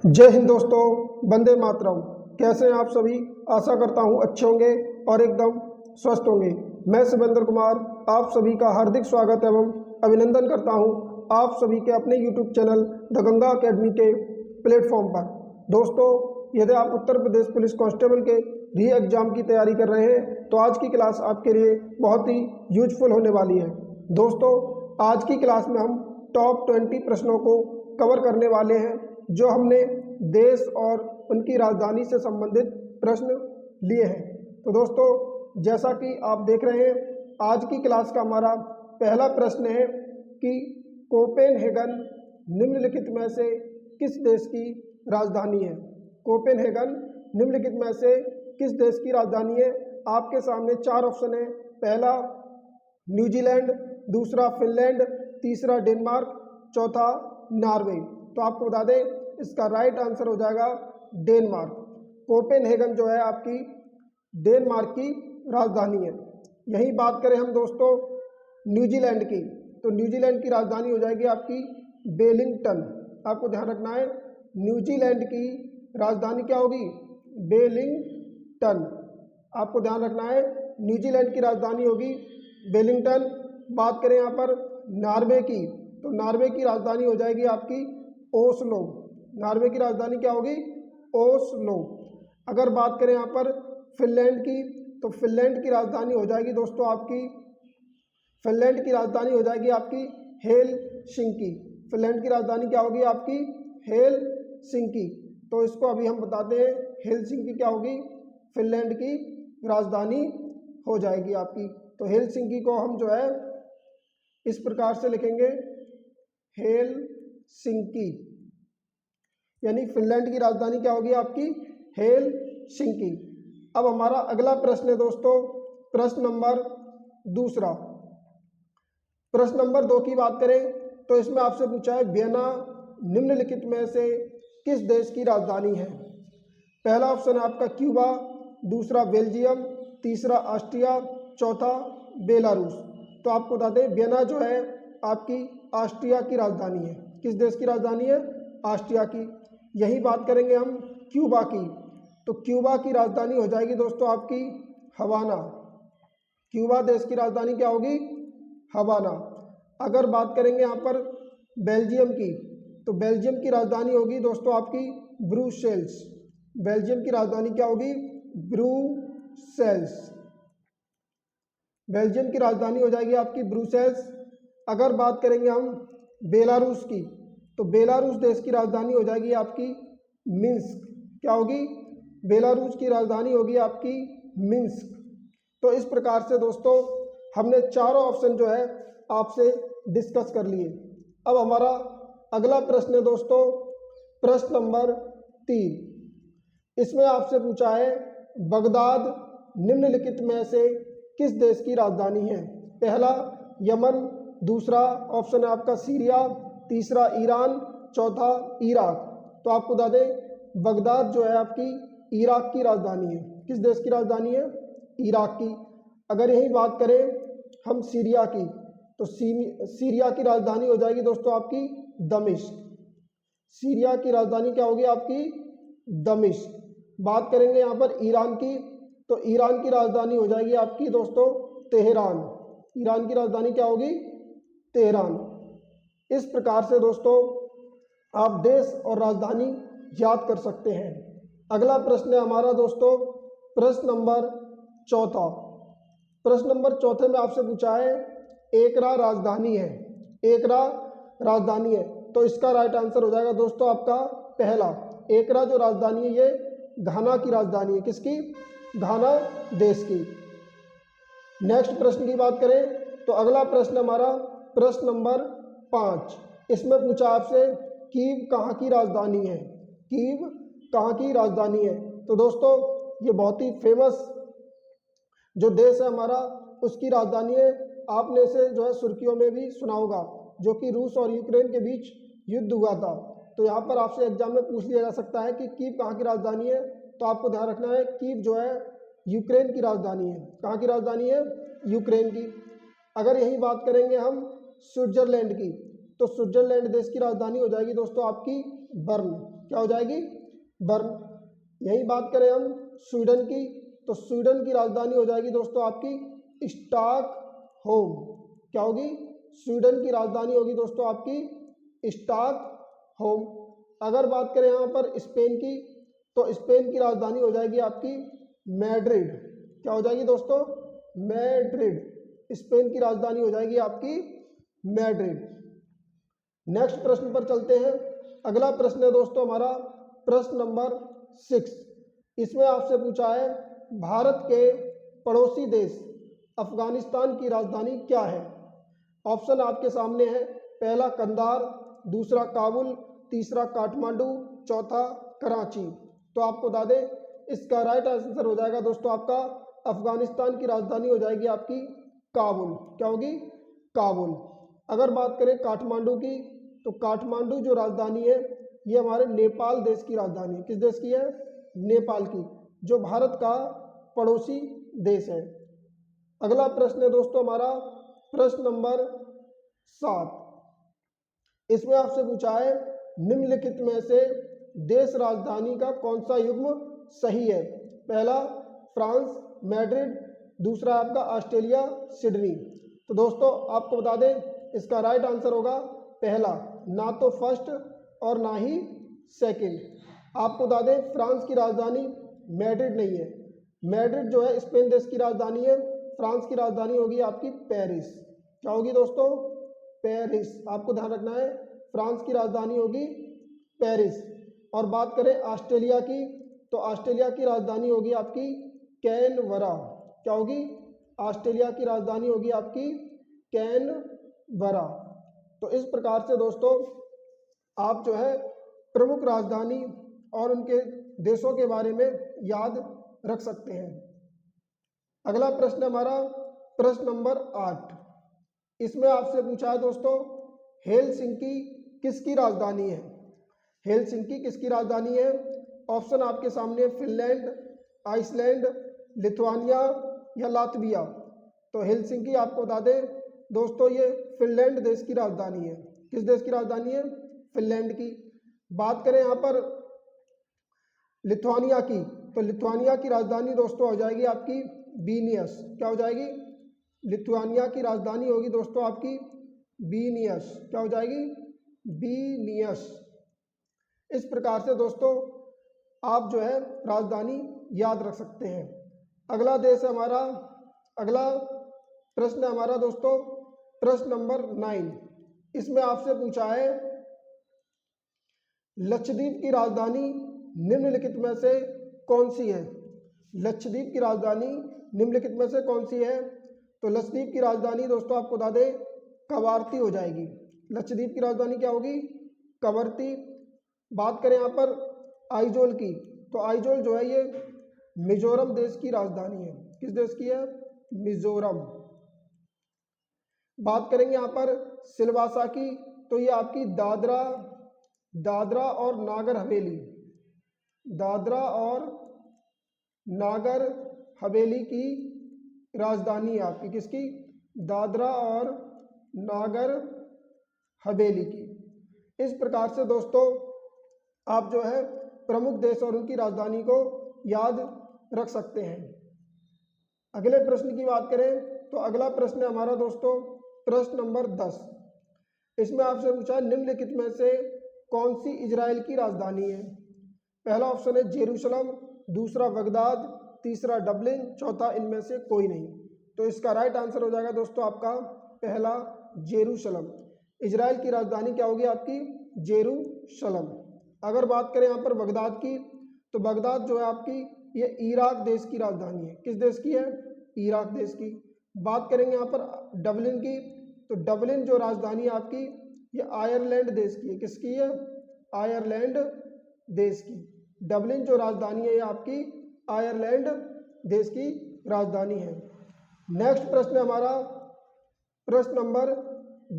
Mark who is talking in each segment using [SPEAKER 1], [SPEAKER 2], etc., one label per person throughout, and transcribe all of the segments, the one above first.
[SPEAKER 1] जय हिंद दोस्तों, वंदे मातरम। कैसे हैं आप सभी? आशा करता हूं अच्छे होंगे और एकदम स्वस्थ होंगे। मैं शिवेंद्र कुमार आप सभी का हार्दिक स्वागत एवं अभिनंदन करता हूं आप सभी के अपने YouTube channel the Ganga academy के प्लेटफॉर्म पर। दोस्तों, यदि आप उत्तर प्रदेश पुलिस कांस्टेबल के री एग्जाम की तैयारी कर रहे हैं तो आज की क्लास आपके लिए बहुत ही यूजफुल होने वाली है। दोस्तों, आज की क्लास में हम टॉप 20 प्रश्नों को कवर करने वाले हैं जो हमने देश और उनकी राजधानी से संबंधित प्रश्न लिए हैं। तो दोस्तों, जैसा कि आप देख रहे हैं, आज की क्लास का हमारा पहला प्रश्न है कि कोपेनहेगन निम्नलिखित में से किस देश की राजधानी है। कोपेनहेगन निम्नलिखित में से किस देश की राजधानी है? आपके सामने चार ऑप्शन है। पहला न्यूजीलैंड, दूसरा फिनलैंड, तीसरा डेनमार्क, चौथा नॉर्वे। तो आपको बता दें इसका राइट आंसर हो जाएगा डेनमार्क। कोपेनहेगन जो है आपकी डेनमार्क की राजधानी है। यही बात करें हम दोस्तों न्यूजीलैंड की, तो न्यूजीलैंड की राजधानी हो जाएगी आपकी वेलिंगटन। आपको ध्यान रखना है, न्यूजीलैंड की राजधानी क्या होगी? वेलिंगटन। आपको ध्यान रखना है, न्यूजीलैंड की राजधानी होगी वेलिंगटन। बात करें यहाँ पर नॉर्वे की, तो नॉर्वे की राजधानी हो जाएगी आपकी ओस्लो। नॉर्वे की राजधानी क्या होगी? ओस्लो। अगर बात करें यहाँ पर फिनलैंड की, तो फिनलैंड की राजधानी हो जाएगी दोस्तों आपकी, फिनलैंड की राजधानी हो जाएगी आपकी हेलसिंकी। फिनलैंड की राजधानी क्या होगी आपकी? हेलसिंकी। तो इसको अभी हम बताते हैं, हेलसिंकी क्या होगी? फिनलैंड की राजधानी हो जाएगी आपकी। तो हेलसिंकी को हम जो है इस प्रकार से लिखेंगे, हेलसिंकी, यानी फिनलैंड की राजधानी क्या होगी आपकी? हेलसिंकी। अब हमारा अगला प्रश्न है दोस्तों, प्रश्न नंबर दूसरा। प्रश्न नंबर 2 की बात करें तो इसमें आपसे पूछा है वियना निम्नलिखित में से किस देश की राजधानी है। पहला ऑप्शन है आपका क्यूबा, दूसरा बेल्जियम, तीसरा ऑस्ट्रिया, चौथा बेलारूस। तो आपको बता दें वियना जो है आपकी ऑस्ट्रिया की राजधानी है। किस देश की राजधानी है? ऑस्ट्रिया की। यही बात करेंगे हम क्यूबा की, तो क्यूबा की राजधानी हो जाएगी दोस्तों आपकी हवाना। क्यूबा देश की राजधानी क्या होगी? हवाना। अगर बात करेंगे यहाँ पर बेल्जियम की, तो बेल्जियम की राजधानी होगी दोस्तों आपकी ब्रुसेल्स। बेल्जियम की राजधानी क्या होगी? ब्रुसेल्स। बेल्जियम की राजधानी हो जाएगी आपकी ब्रुसेल्स। अगर बात करेंगे हम बेलारूस की, तो बेलारूस देश की राजधानी हो जाएगी आपकी मिन्स्क। क्या होगी? बेलारूस की राजधानी होगी आपकी मिन्स्क। तो इस प्रकार से दोस्तों हमने चारों ऑप्शन जो है आपसे डिस्कस कर लिए। अब हमारा अगला प्रश्न है दोस्तों, प्रश्न नंबर 3। इसमें आपसे पूछा है बगदाद निम्नलिखित में से किस देश की राजधानी है। पहला यमन, दूसरा ऑप्शन है आपका सीरिया, तीसरा ईरान, चौथा इराक। तो आपको बता दें बगदाद जो है आपकी इराक की राजधानी है। किस देश की राजधानी है? इराक की। अगर यही बात करें हम सीरिया की, तो सीरिया की राजधानी हो जाएगी दोस्तों आपकी दमिश्क। सीरिया की राजधानी क्या होगी आपकी? दमिश्क। बात करेंगे यहाँ पर ईरान की, तो ईरान की राजधानी हो जाएगी आपकी दोस्तों तेहरान। ईरान की राजधानी क्या होगी? तेहरान। इस प्रकार से दोस्तों आप देश और राजधानी याद कर सकते हैं। अगला प्रश्न है हमारा दोस्तों, प्रश्न नंबर 4। प्रश्न नंबर 4 में आपसे पूछा है एकरा राजधानी है। एकरा राजधानी है, तो इसका राइट आंसर हो जाएगा दोस्तों आपका पहला। एकरा जो राजधानी है ये घाना की राजधानी है। किसकी? घाना देश की। नेक्स्ट प्रश्न की बात करें तो अगला प्रश्न हमारा प्रश्न नंबर 5। इसमें पूछा आपसे कीव कहाँ की राजधानी है। कीव कहाँ की राजधानी है? तो दोस्तों ये बहुत ही फेमस जो देश है हमारा उसकी राजधानी है। आपने इसे जो है सुर्खियों में भी सुना होगा, जो कि रूस और यूक्रेन के बीच युद्ध हुआ था। तो यहाँ पर आपसे एग्जाम में पूछ लिया जा सकता है कि कीव कहाँ की राजधानी है। तो आपको ध्यान रखना है कीव जो है यूक्रेन की राजधानी है। कहाँ की राजधानी है? यूक्रेन की। अगर यही बात करेंगे हम स्विट्जरलैंड की, तो स्विट्जरलैंड देश की राजधानी हो जाएगी दोस्तों आपकी बर्न। क्या हो जाएगी? बर्न। यही बात करें हम स्वीडन की, तो स्वीडन की राजधानी हो जाएगी दोस्तों आपकी स्टॉकहोम। क्या होगी? स्वीडन की राजधानी होगी दोस्तों आपकी स्टॉकहोम। अगर बात करें यहाँ पर स्पेन की, तो स्पेन की राजधानी हो जाएगी आपकी मैड्रिड। क्या हो जाएगी दोस्तों? मैड्रिड। स्पेन की राजधानी हो जाएगी आपकी मैड्रिड। नेक्स्ट प्रश्न पर चलते हैं। अगला प्रश्न है दोस्तों हमारा प्रश्न नंबर 6। इसमें आपसे पूछा है भारत के पड़ोसी देश अफगानिस्तान की राजधानी क्या है? ऑप्शन आपके सामने है। पहला कंधार, दूसरा काबुल, तीसरा काठमांडू, चौथा कराची। तो आपको बता दें इसका राइट आंसर हो जाएगा दोस्तों आपका अफगानिस्तान की राजधानी हो जाएगी आपकी काबुल। क्या होगी? काबुल। अगर बात करें काठमांडू की, तो काठमांडू जो राजधानी है ये हमारे नेपाल देश की राजधानी है। किस देश की है? नेपाल की, जो भारत का पड़ोसी देश है। अगला प्रश्न है दोस्तों हमारा प्रश्न नंबर 7। इसमें आपसे पूछा है निम्नलिखित में से देश राजधानी का कौन सा युग्म सही है? पहला फ्रांस मैड्रिड, दूसरा आपका ऑस्ट्रेलिया सिडनी। तो दोस्तों आपको बता दें इसका राइट आंसर होगा पहला, ना तो फर्स्ट और ना ही सेकंड। आपको बता दें फ्रांस की राजधानी मैड्रिड नहीं है। मैड्रिड जो है स्पेन देश की राजधानी है। फ्रांस की राजधानी होगी आपकी पेरिस। क्या होगी दोस्तों? पेरिस। आपको ध्यान रखना है फ्रांस की राजधानी होगी पेरिस। और बात करें ऑस्ट्रेलिया की, तो ऑस्ट्रेलिया की राजधानी होगी आपकी कैनबरा। क्या होगी? ऑस्ट्रेलिया की राजधानी होगी आपकी कैनबरा। तो इस प्रकार से दोस्तों आप जो है प्रमुख राजधानी और उनके देशों के बारे में याद रख सकते हैं। अगला प्रश्न हमारा प्रश्न नंबर 8। इसमें आपसे पूछा है दोस्तों हेलसिंकी किसकी राजधानी है? हेलसिंकी किसकी राजधानी है? ऑप्शन आपके सामने फिनलैंड, आइसलैंड, लिथुआनिया या लातविया। तो हेलसिंकी आपको बता दें दोस्तों ये फिनलैंड देश की राजधानी है। किस देश की राजधानी है? फिनलैंड की। बात करें यहाँ पर लिथुआनिया की, तो लिथुआनिया की राजधानी दोस्तों हो जाएगी आपकी विनियस। क्या हो जाएगी? लिथुआनिया की राजधानी होगी दोस्तों आपकी विनियस। क्या हो जाएगी? विनियस। इस प्रकार से दोस्तों आप जो है राजधानी याद रख सकते हैं। अगला देश है हमारा, अगला प्रश्न है हमारा दोस्तों प्रश्न नंबर 9। इसमें आपसे पूछा है लक्षद्वीप की राजधानी निम्नलिखित में से कौन सी है? लक्षद्वीप की राजधानी निम्नलिखित में से कौन सी है? तो लक्षद्वीप की राजधानी दोस्तों आपको बता दें कवारती हो जाएगी। लक्षद्वीप की राजधानी क्या होगी? कवरती। बात करें यहाँ पर आइजोल की, तो आइजोल जो है ये मिजोरम देश की राजधानी है। किस देश की है? मिजोरम। बात करेंगे यहाँ पर सिलवासा की, तो ये आपकी दादरा और नागर हवेली, दादरा और नागर हवेली की राजधानी है आपकी। किसकी? दादरा और नागर हवेली की। इस प्रकार से दोस्तों आप जो है प्रमुख देश और उनकी राजधानी को याद रख सकते हैं। अगले प्रश्न की बात करें तो अगला प्रश्न है हमारा दोस्तों प्रश्न नंबर 10। इसमें आपसे पूछा निम्नलिखित में से कौन सी इजराइल की राजधानी है? पहला ऑप्शन है जेरूशलम, दूसरा बगदाद, तीसरा डबलिन, चौथा इनमें से कोई नहीं। तो इसका राइट आंसर हो जाएगा दोस्तों आपका पहला जेरूशलम। इजराइल की राजधानी क्या होगी आपकी? जेरूशलम। अगर बात करें यहाँ पर बगदाद की, तो बगदाद जो है आपकी ये इराक देश की राजधानी है। किस देश की है? इराक देश की। बात करेंगे यहाँ पर डबलिन की, तो डबलिन जो राजधानी है आपकी ये आयरलैंड देश की है। किसकी है? आयरलैंड देश की। डबलिन जो राजधानी है ये आपकी आयरलैंड देश की राजधानी है। नेक्स्ट प्रश्न है हमारा प्रश्न नंबर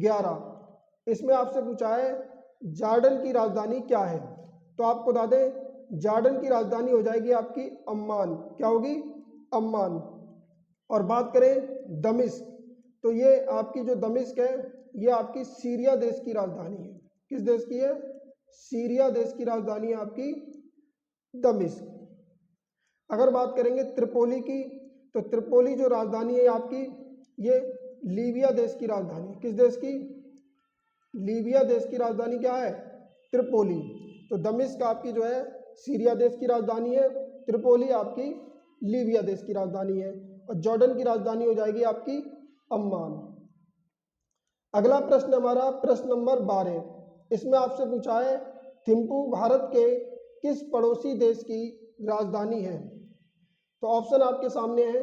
[SPEAKER 1] 11। इसमें आपसे पूछा है जॉर्डन की राजधानी क्या है? तो आपको बता दें जॉर्डन की राजधानी हो जाएगी आपकी अम्मान। क्या होगी? अम्मान। और बात करें दमिश्क, तो ये आपकी जो दमिश्क है ये आपकी सीरिया देश की राजधानी है। किस देश की है? सीरिया देश की राजधानी है आपकी दमिश्क। अगर बात करेंगे त्रिपोली की, तो त्रिपोली जो राजधानी है आपकी, ये लीबिया देश की राजधानी है। किस देश की? लीबिया देश की राजधानी क्या है? त्रिपोली। तो दमिश्क आपकी जो है सीरिया देश की राजधानी है, त्रिपोली आपकी लीबिया देश की राजधानी है, और जॉर्डन की राजधानी हो जाएगी आपकी अम्मान। अगला प्रश्न हमारा प्रश्न नंबर 12, इसमें आपसे पूछा है थिम्पू भारत के किस पड़ोसी देश की राजधानी है? तो ऑप्शन आपके सामने है,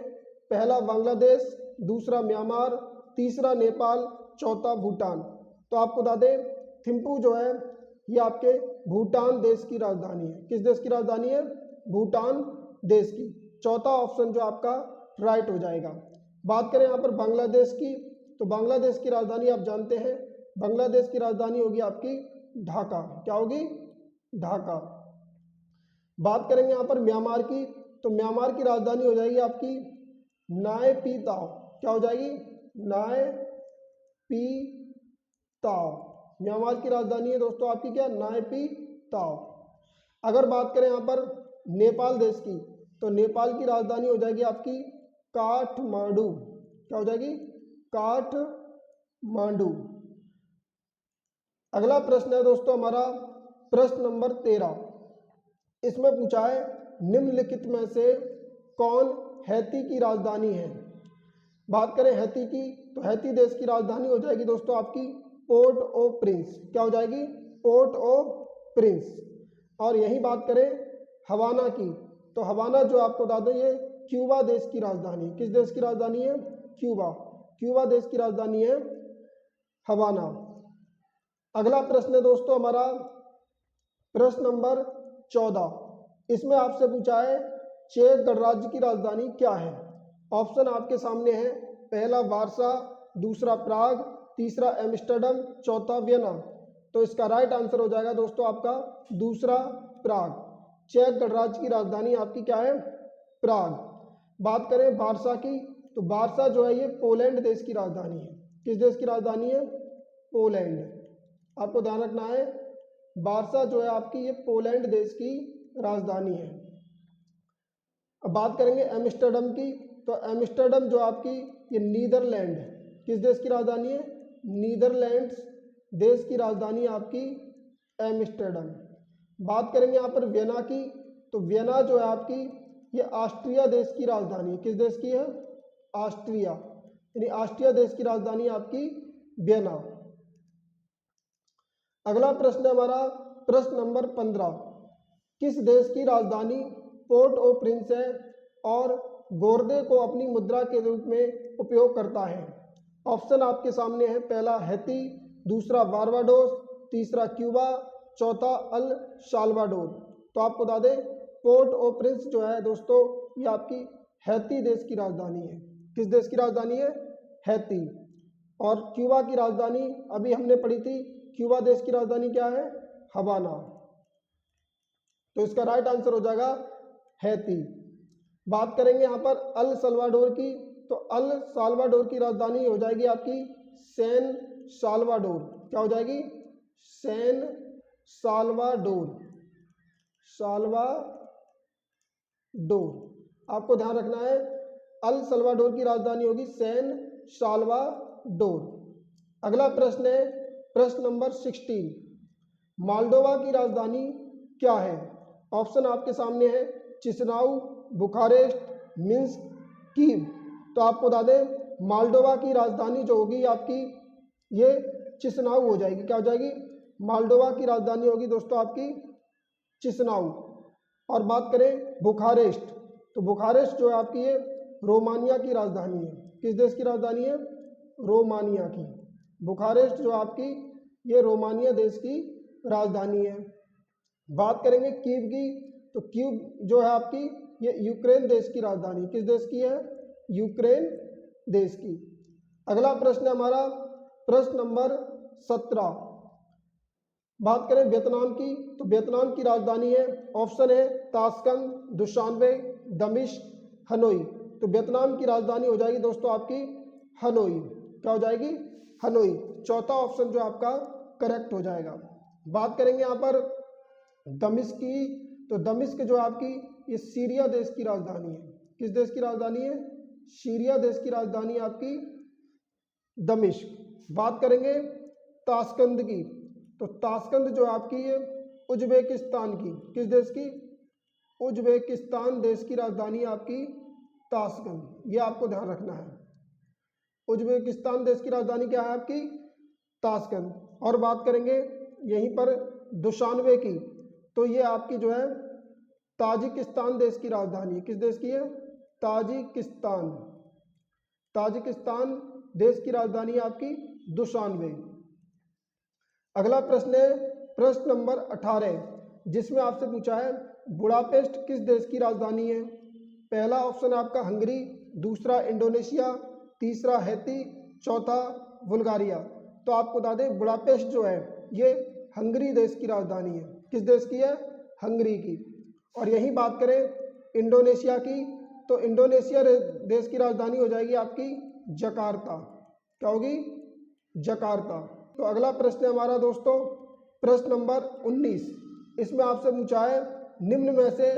[SPEAKER 1] पहला बांग्लादेश, दूसरा म्यांमार, तीसरा नेपाल, चौथा भूटान। तो आपको बता दें थिम्पू जो है ये आपके भूटान देश की राजधानी है। किस देश की राजधानी है? भूटान देश की। चौथा ऑप्शन जो आपका राइट हो जाएगा। बात करें यहाँ पर बांग्लादेश की, तो बांग्लादेश की राजधानी आप जानते हैं, बांग्लादेश की राजधानी होगी आपकी ढाका। क्या होगी? ढाका। बात करेंगे यहाँ पर म्यांमार की, तो म्यांमार की राजधानी हो जाएगी आपकी नाय पी ताव। क्या हो जाएगी? नाय पी ताव। म्यांमार की राजधानी है दोस्तों आपकी क्या? नाय पी ताव। अगर बात करें यहाँ पर नेपाल देश की, तो नेपाल की राजधानी हो जाएगी आपकी काठमांडू। क्या हो जाएगी? काठमांडू। अगला प्रश्न है दोस्तों हमारा प्रश्न नंबर 13, इसमें पूछा है निम्नलिखित में से कौन हैती की राजधानी है? बात करें हैती की, तो हैती देश की राजधानी हो जाएगी दोस्तों आपकी पोर्ट ओ प्रिंस। क्या हो जाएगी? पोर्ट ओ प्रिंस। और यही बात करें हवाना की, तो हवाना जो आपको बता दें ये क्यूबा देश की राजधानी। किस देश की राजधानी है? क्यूबा। क्यूबा देश की राजधानी है हवाना। अगला प्रश्न है दोस्तों हमारा प्रश्न नंबर 14, इसमें आपसे पूछा है चेक गणराज्य की राजधानी क्या है? ऑप्शन आपके सामने है, पहला वारसा, दूसरा प्राग, तीसरा एम्स्टर्डम, चौथा वियना। तो इसका राइट आंसर हो जाएगा दोस्तों आपका दूसरा प्राग। चेक गणराज्य की राजधानी आपकी क्या है? प्राग। बात करें वारसा की, तो वारसा जो है ये पोलैंड देश की राजधानी है। किस देश की राजधानी है? पोलैंड। आपको ध्यान रखना है वारसा जो है आपकी ये पोलैंड देश की राजधानी है। अब बात करेंगे एम्स्टर्डम की, तो एम्स्टर्डम जो आपकी ये नीदरलैंड, किस देश की राजधानी है? नीदरलैंड्स देश की राजधानी आपकी एम्स्टर्डम। बात करेंगे यहाँ पर वियना की, तो वियना जो है आपकी ये ऑस्ट्रिया देश की राजधानी। किस देश की है? ऑस्ट्रिया, यानी ऑस्ट्रिया देश की राजधानी आपकी वियना। अगला प्रश्न हमारा प्रश्न नंबर 15, किस देश की राजधानी पोर्ट ओ प्रिंस है और गोर्दे को अपनी मुद्रा के रूप में उपयोग करता है? ऑप्शन आपके सामने है, पहला हैती, दूसरा बारबाडोस, तीसरा क्यूबा, चौथा अल साल्वाडोर। तो आपको बता दें पोर्ट ओ प्रिंस जो है दोस्तों ये आपकी हैती देश की राजधानी है। किस देश की राजधानी है? हैती। और क्यूबा की राजधानी अभी हमने पढ़ी थी, क्यूबा देश की राजधानी क्या है? हवाना। तो इसका राइट आंसर हो जाएगा हैती। बात करेंगे यहाँ पर अल साल्वाडोर की, तो अल साल्वाडोर की राजधानी हो जाएगी आपकी सैन साल्वाडोर। क्या हो जाएगी? San Salvador. साल्वाडोर। आपको ध्यान रखना है अल साल्वाडोर की राजधानी होगी सैन साल्वाडोर। अगला प्रश्न है प्रश्न नंबर 16, मोल्डोवा की राजधानी क्या है? ऑप्शन आपके सामने है, चिसिनाउ, बुखारेस्ट, मिन्स्क, कीव। तो आपको बता दें मोल्डोवा की राजधानी जो होगी आपकी ये चिसिनाउ हो जाएगी। क्या हो जाएगी? मोल्डोवा की राजधानी होगी दोस्तों आपकी चिसिनाउ। और बात करें बुखारेस्ट, तो बुखारेस्ट जो है आपकी ये रोमानिया की राजधानी है। किस देश की राजधानी है? रोमानिया की। बुखारेस्ट जो आपकी ये रोमानिया देश की राजधानी है। बात करेंगे कीव की, तो कीव जो है आपकी ये यूक्रेन देश की राजधानी। किस देश की है? यूक्रेन देश की। अगला प्रश्न हमारा प्रश्न नंबर 17, बात करें वियतनाम की, तो वियतनाम की राजधानी है, ऑप्शन है ताशकंद, दुशान्बे, दमिश्क, हनोई। तो वियतनाम की राजधानी हो जाएगी दोस्तों आपकी हनोई। क्या हो जाएगी? हनोई। चौथा ऑप्शन जो आपका करेक्ट हो जाएगा। बात करेंगे यहाँ पर दमिश्क की, तो दमिश्क जो आपकी ये सीरिया देश की राजधानी है। किस देश की राजधानी है? सीरिया देश की राजधानी आपकी दमिश्क। बात करेंगे ताशकंद की, तो ताशकंद जो आपकी है उज्बेकिस्तान की, किस देश की? उज्बेकिस्तान देश की राजधानी आपकी ताशकंद, ये आपको ध्यान रखना है। उज्बेकिस्तान देश की राजधानी क्या है आपकी? ताशकंद। और बात करेंगे यहीं पर दुशानबे की, तो ये आपकी जो है ताजिकिस्तान देश की राजधानी है। किस देश की है? ताजिकिस्तान। ताजिकिस्तान देश की राजधानी है आपकी दुशानबे। अगला प्रश्न है प्रश्न नंबर 18, जिसमें आपसे पूछा है बुडापेस्ट किस देश की राजधानी है? पहला ऑप्शन आपका हंगरी, दूसरा इंडोनेशिया, तीसरा हैती, चौथा बुल्गारिया। तो आपको बता दें बुडापेस्ट जो है ये हंगरी देश की राजधानी है। किस देश की है? हंगरी की। और यही बात करें इंडोनेशिया की, तो इंडोनेशिया देश की राजधानी हो जाएगी आपकी जकार्ता। क्या होगी? जकार्ता। तो अगला प्रश्न है हमारा दोस्तों प्रश्न नंबर 19, इसमें आपसे पूछा है निम्न में से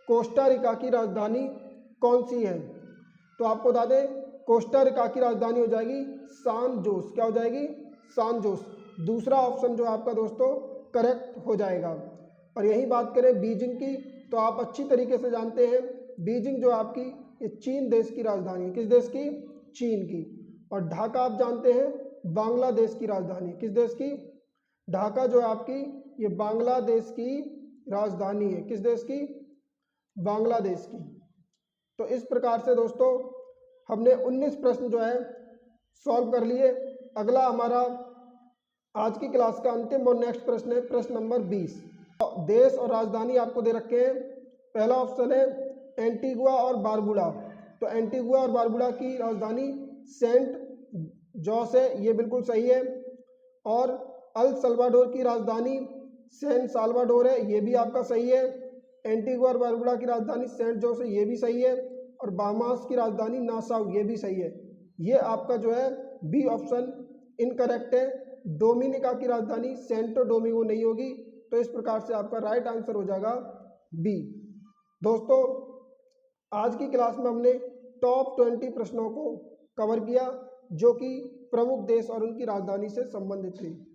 [SPEAKER 1] कोस्टा रिका की राजधानी कौन सी है? तो आपको बता दें कोस्टा रिका की राजधानी हो जाएगी सान जोस। क्या हो जाएगी? सान जोस। दूसरा ऑप्शन जो आपका दोस्तों करेक्ट हो जाएगा। और यही बात करें बीजिंग की, तो आप अच्छी तरीके से जानते हैं बीजिंग जो आपकी ये चीन देश की राजधानी है। किस देश की? चीन की। और ढाका आप जानते हैं बांग्लादेश की राजधानी। किस देश की? ढाका जो आपकी ये बांग्लादेश की राजधानी है। किस देश की? बांग्लादेश की। तो इस प्रकार से दोस्तों हमने 19 प्रश्न जो है सॉल्व कर लिए। अगला हमारा आज की क्लास का अंतिम और नेक्स्ट प्रश्न है प्रश्न नंबर 20। देश और राजधानी आपको दे रखे हैं। पहला ऑप्शन है एंटीगुआ और बारबुडा, तो एंटीगुआ और बारबुडा की राजधानी सेंट जॉस है, ये बिल्कुल सही है। और अल सल्वाडोर की राजधानी सैन साल्वाडोर है, ये भी आपका सही है। एंटीगुआ और बारबुडा की राजधानी सेंट जॉस है, ये भी सही है। और बाहामास की राजधानी नासाउ, ये भी सही है। ये आपका जो है बी ऑप्शन इनकरेक्ट है। डोमिनिका की राजधानी सेंटो डोमिंगो नहीं होगी। तो इस प्रकार से आपका राइट आंसर हो जाएगा बी। दोस्तों आज की क्लास में हमने टॉप 20 प्रश्नों को कवर किया जो कि प्रमुख देश और उनकी राजधानी से संबंधित थे।